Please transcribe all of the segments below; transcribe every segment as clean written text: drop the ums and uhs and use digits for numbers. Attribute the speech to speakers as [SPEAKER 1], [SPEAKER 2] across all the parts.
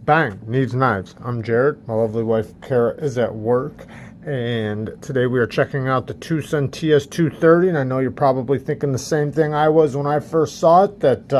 [SPEAKER 1] Bang, Neeves Knives. I'm Jared. My lovely wife Kara is at work, and today we are checking out the TwoSun TS230. And I know you're probably thinking the same thing I was when I first saw it, that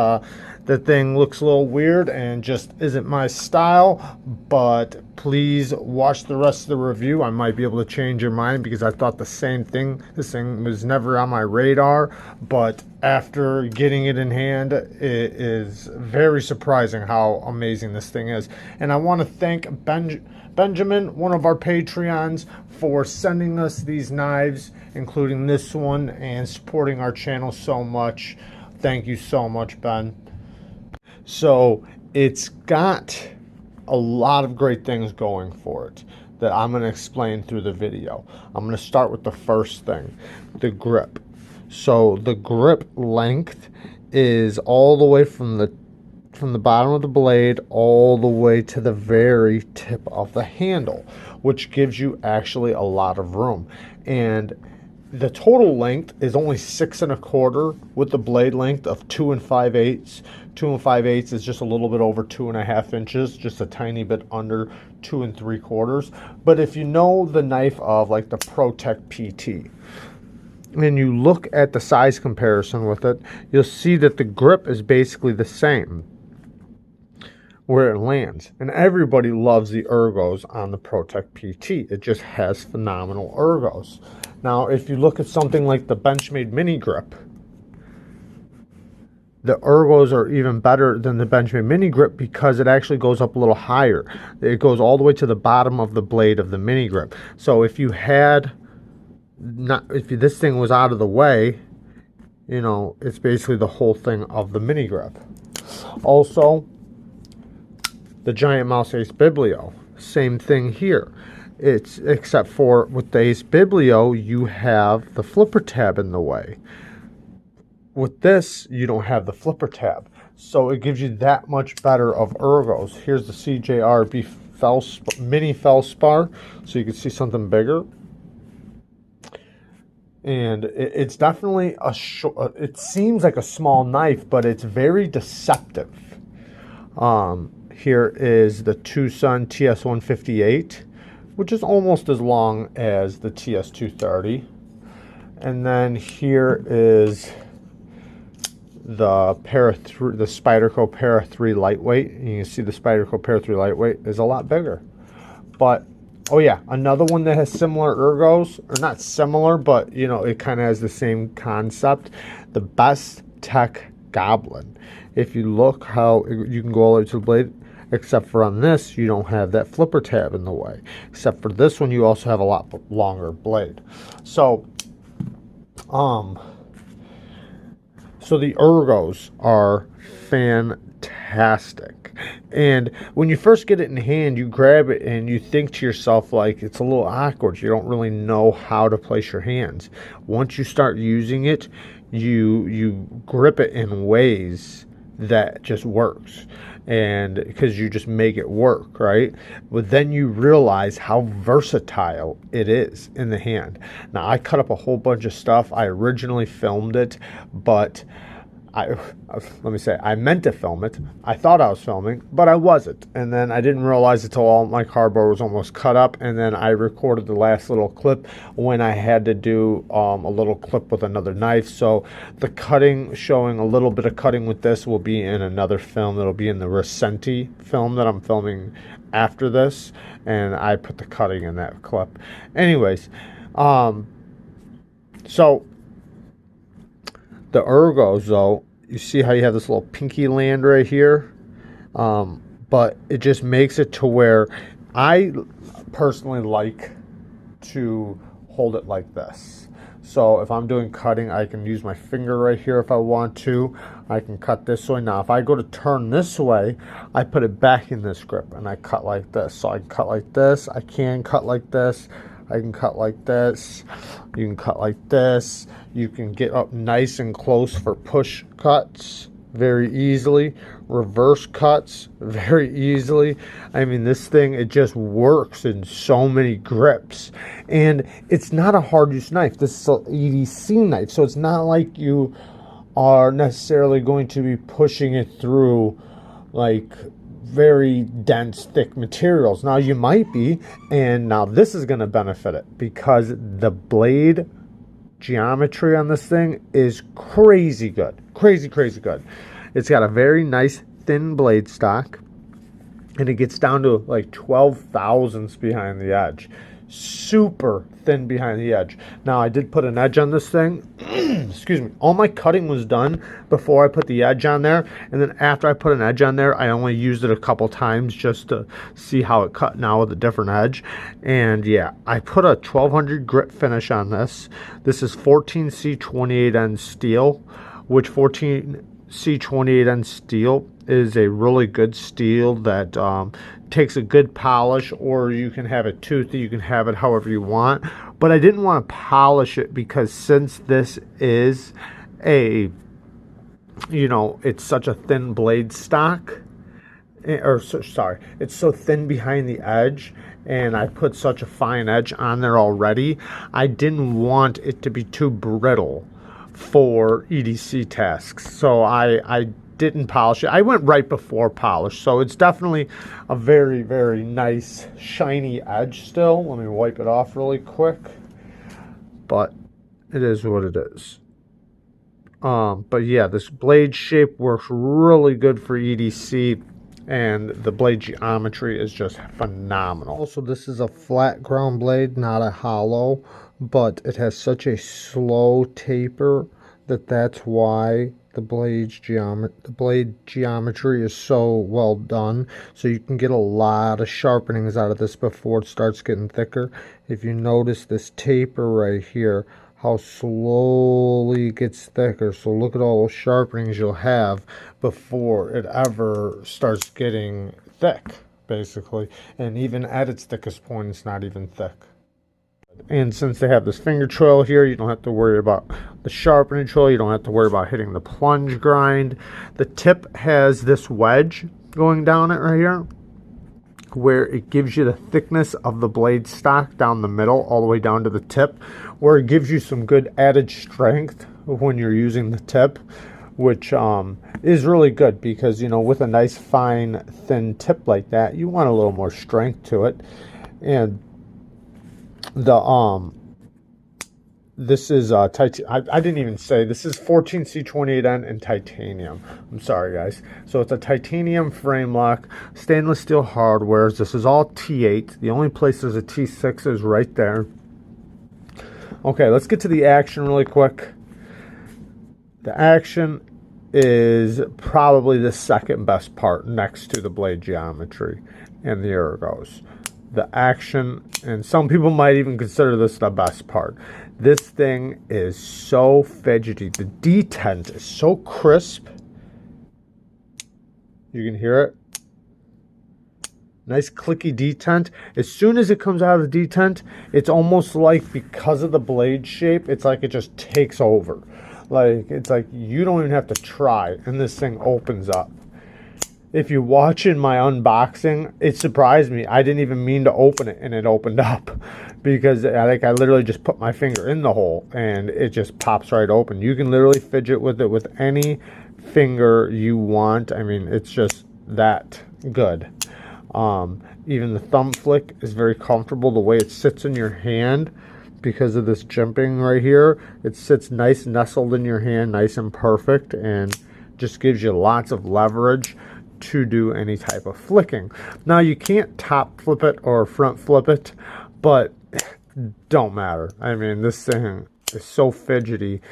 [SPEAKER 1] the thing looks a little weird and just isn't my style. But please watch the rest of the review. I might be able to change your mind, because I thought the same thing. This thing was never on my radar, but after getting it in hand, it is very surprising how amazing this thing is. And I want to thank Benjamin, one of our Patreons, for sending us these knives, including this one, and supporting our channel so much. Thank you so much, Ben. So it's got a lot of great things going for it that I'm going to explain through the video. I'm going to start with the first thing, the grip. So the grip length is all the way from the bottom of the blade all the way to the very tip of the handle, which gives you actually a lot of room. And the total length is only 6 1/4 with the blade length of 2 5/8. 2 5/8 is just a little bit over 2.5 inches, just a tiny bit under 2 3/4. But if you know the knife of like the ProTech PT, and you look at the size comparison with it, you'll see that the grip is basically the same where it lands. And everybody loves the Ergos on the ProTech PT. It just has phenomenal Ergos. Now, if you look at something like the Benchmade Mini Grip, the Ergos are even better than the Benchmade Mini Grip because it actually goes up a little higher. It goes all the way to the bottom of the blade of the Mini Grip. So if you had if this thing was out of the way, you know, it's basically the whole thing of the Mini Grip. Also, the Giant Mouse Ace Biblio, same thing here. It's except for with the Ace Biblio, you have the flipper tab in the way. With this, you don't have the flipper tab, so it gives you that much better of Ergos. Here's the CJRB mini Felspar, so you can see something bigger. And it's definitely it seems like a small knife, but it's very deceptive. Here is the TwoSun TS158, which is almost as long as the TS230. And then here is the Spyderco Para 3 Lightweight. And you can see the Spyderco Para 3 Lightweight is a lot bigger. But oh yeah, another one that has similar Ergos, or not similar, but you know, it kind of has the same concept, the Best Tech Goblin. If you look how you can go all the way to the blade, except for on this, you don't have that flipper tab in the way. Except for this one, you also have a lot longer blade. So, so the Ergos are fantastic. And when you first get it in hand, you grab it and you think to yourself, like, it's a little awkward. You don't really know how to place your hands. Once you start using it, you grip it in ways that just works, and because you just make it work, right? But then you realize how versatile it is in the hand. Now, I cut up a whole bunch of stuff. I originally filmed it, but let me say, I meant to film it. I thought I was filming, but I wasn't. And then I didn't realize until all my cardboard was almost cut up. And then I recorded the last little clip when I had to do a little clip with another knife. So the cutting, showing a little bit of cutting with this, will be in another film. It'll be in the Recenti film that I'm filming after this. And I put the cutting in that clip. Anyways, so the Ergos, though, you see how you have this little pinky land right here, but it just makes it to where I personally like to hold it like this. So if I'm doing cutting, I can use my finger right here if I want to. I can cut this way. Now, if I go to turn this way, I put it back in this grip and I cut like this. So I can cut like this. I can cut like this. I can cut like this. You can cut like this. You can get up nice and close for push cuts very easily. Reverse cuts very easily. I mean, this thing, it just works in so many grips. And it's not a hard use knife. This is an EDC knife, so it's not like you are necessarily going to be pushing it through like very dense, thick materials. Now you might be, and now this is going to benefit it because the blade geometry on this thing is crazy good. Crazy good. It's got a very nice thin blade stock, and it gets down to like 12 thousandths behind the edge. Super thin behind the edge. Now I did put an edge on this thing. Excuse me. All my cutting was done before I put the edge on there, and then after I put an edge on there, I only used it a couple times just to see how it cut now with a different edge. And yeah, I put a 1200 grit finish on this. This is 14C 28N steel, which 14C 28N steel is a really good steel that takes a good polish, or you can have it toothy, you can have it however you want. But I didn't want to polish it because since this is a, you know, it's such a thin blade stock, it's so thin behind the edge, and I put such a fine edge on there already, I didn't want it to be too brittle for EDC tasks. So I didn't polish it. I went right before polish, so it's definitely a very, very nice shiny edge still. Let me wipe it off really quick, but it is what it is. But yeah, this blade shape works really good for EDC, and the blade geometry is just phenomenal. Also, this is a flat ground blade, not a hollow, but it has such a slow taper that's why the blade geometry is so well done. So you can get a lot of sharpenings out of this before it starts getting thicker. If you notice this taper right here, how slowly it gets thicker. So look at all those sharpenings you'll have before it ever starts getting thick, basically. And even at its thickest point, it's not even thick. And since they have this finger trail here, you don't have to worry about the sharpening trail. You don't have to worry about hitting the plunge grind. The tip has this wedge going down it right here, where it gives you the thickness of the blade stock down the middle all the way down to the tip, where it gives you some good added strength when you're using the tip, which is really good because, you know, with a nice fine thin tip like that, you want a little more strength to it. And the this is I didn't even say this is 14C28N in titanium. I'm sorry guys. So it's a titanium frame lock, stainless steel hardware. This is all T8. The only place there's a T6 is right there. Okay, let's get to the action really quick. The action is probably the second best part next to the blade geometry and the Ergos. The action, and some people might even consider this the best part. This thing is so fidgety. The detent is so crisp. You can hear it. Nice clicky detent. As soon as it comes out of the detent, it's almost like, because of the blade shape, it's like it just takes over. Like, it's like you don't even have to try, and this thing opens up. If you watch in my unboxing, it surprised me. I didn't even mean to open it, and it opened up because I literally just put my finger in the hole and it just pops right open. You can literally fidget with it with any finger you want. I mean, it's just that good. Even the thumb flick is very comfortable. The way it sits in your hand, because of this jimping right here, it sits nice nestled in your hand, nice and perfect, and just gives you lots of leverage to do any type of flicking. Now you can't top flip it or front flip it, but don't matter. I mean, this thing is so fidgety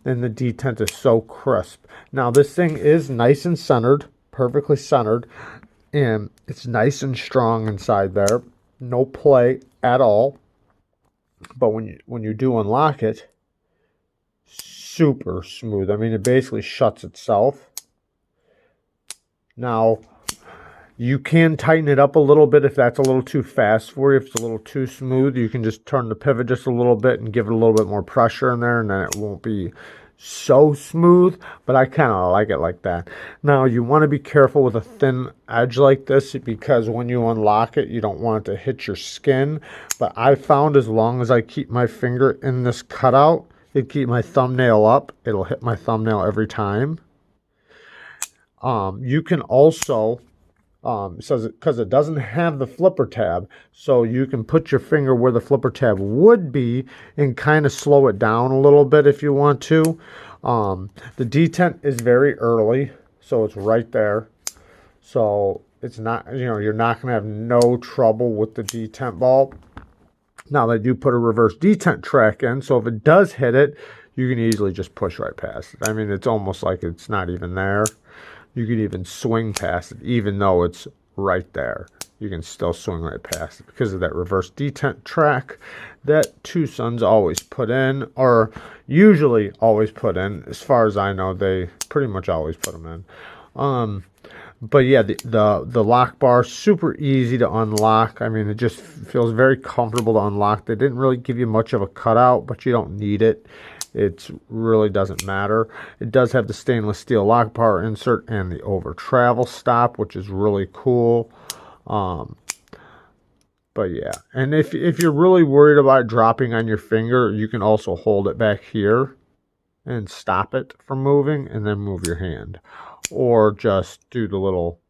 [SPEAKER 1] and the detent is so crisp. Now this thing is nice and centered, perfectly centered, and it's nice and strong inside there. No play at all. But when you do unlock it, super smooth. I mean, it basically shuts itself. Now, you can tighten it up a little bit if that's a little too fast for you. If it's a little too smooth, you can just turn the pivot just a little bit and give it a little bit more pressure in there, and then it won't be so smooth, but I kind of like it like that. Now, you want to be careful with a thin edge like this because when you unlock it, you don't want it to hit your skin. But I found as long as I keep my finger in this cutout, it keep my thumbnail up. It'll hit my thumbnail every time. You can also says because it doesn't have the flipper tab, so you can put your finger where the flipper tab would be and kind of slow it down a little bit if you want to. The detent is very early, so it's right there. So it's not, you're not going to have no trouble with the detent ball. Now they do put a reverse detent track in, so if it does hit it, you can easily just push right past it. I mean, it's almost like it's not even there. You could even swing past it, even though it's right there. You can still swing right past it because of that reverse detent track that TwoSun's always put in, or usually always put in. As far as I know, they pretty much always put them in. But yeah, the lock bar, super easy to unlock. I mean, it just feels very comfortable to unlock. They didn't really give you much of a cutout, but you don't need it. It really doesn't matter. It does have the stainless steel lock bar insert and the over travel stop, which is really cool. But yeah, and if you're really worried about dropping on your finger, you can also hold it back here and stop it from moving and then move your hand. Or just do the little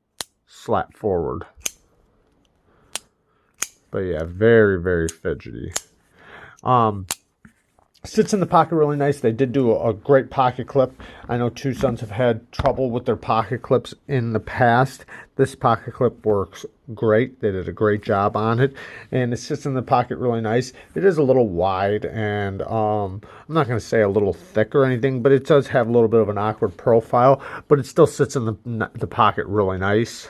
[SPEAKER 1] slap forward. But yeah, very, very fidgety. Sits in the pocket really nice. They did do a great pocket clip. I know TwoSun's have had trouble with their pocket clips in the past. This pocket clip works great. They did a great job on it. And it sits in the pocket really nice. It is a little wide and I'm not going to say a little thick or anything, but it does have a little bit of an awkward profile. But it still sits in the pocket really nice.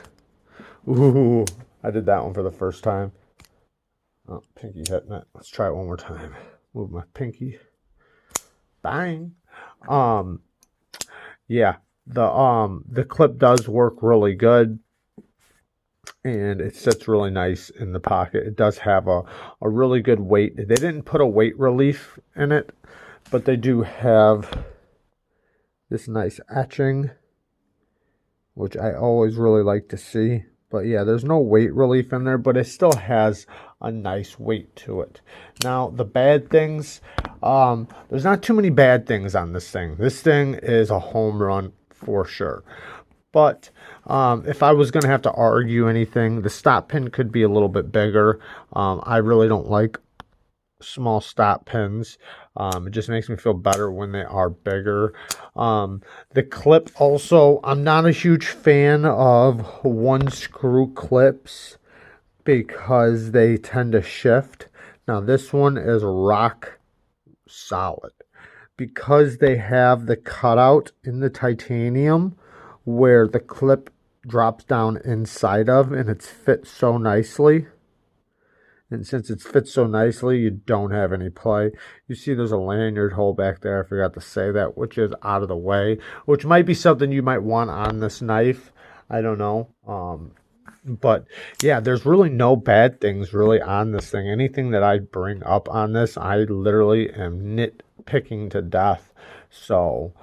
[SPEAKER 1] Ooh, I did that one for the first time. Oh, pinky hitting it. Let's try it one more time. Move my pinky. Bang. Yeah, the clip does work really good. And it sits really nice in the pocket. It does have a really good weight. They didn't put a weight relief in it, but they do have this nice etching, which I always really like to see. But yeah, there's no weight relief in there, but it still has a nice weight to it. Now, the bad things, there's not too many bad things on this thing. This thing is a home run for sure. But if I was going to have to argue anything, the stop pin could be a little bit bigger. I really don't like small stop pins. It just makes me feel better when they are bigger. The clip also, I'm not a huge fan of one screw clips because they tend to shift. Now this one is rock solid because they have the cutout in the titanium where the clip drops down inside of, and it's fit so nicely. And since it's fit so nicely, you don't have any play. You see there's a lanyard hole back there. I forgot to say that, which is out of the way, which might be something you might want on this knife. I don't know. But yeah, there's really no bad things really on this thing. Anything that I bring up on this, I literally am nitpicking to death. So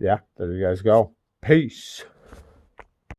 [SPEAKER 1] yeah, there you guys go. Peace.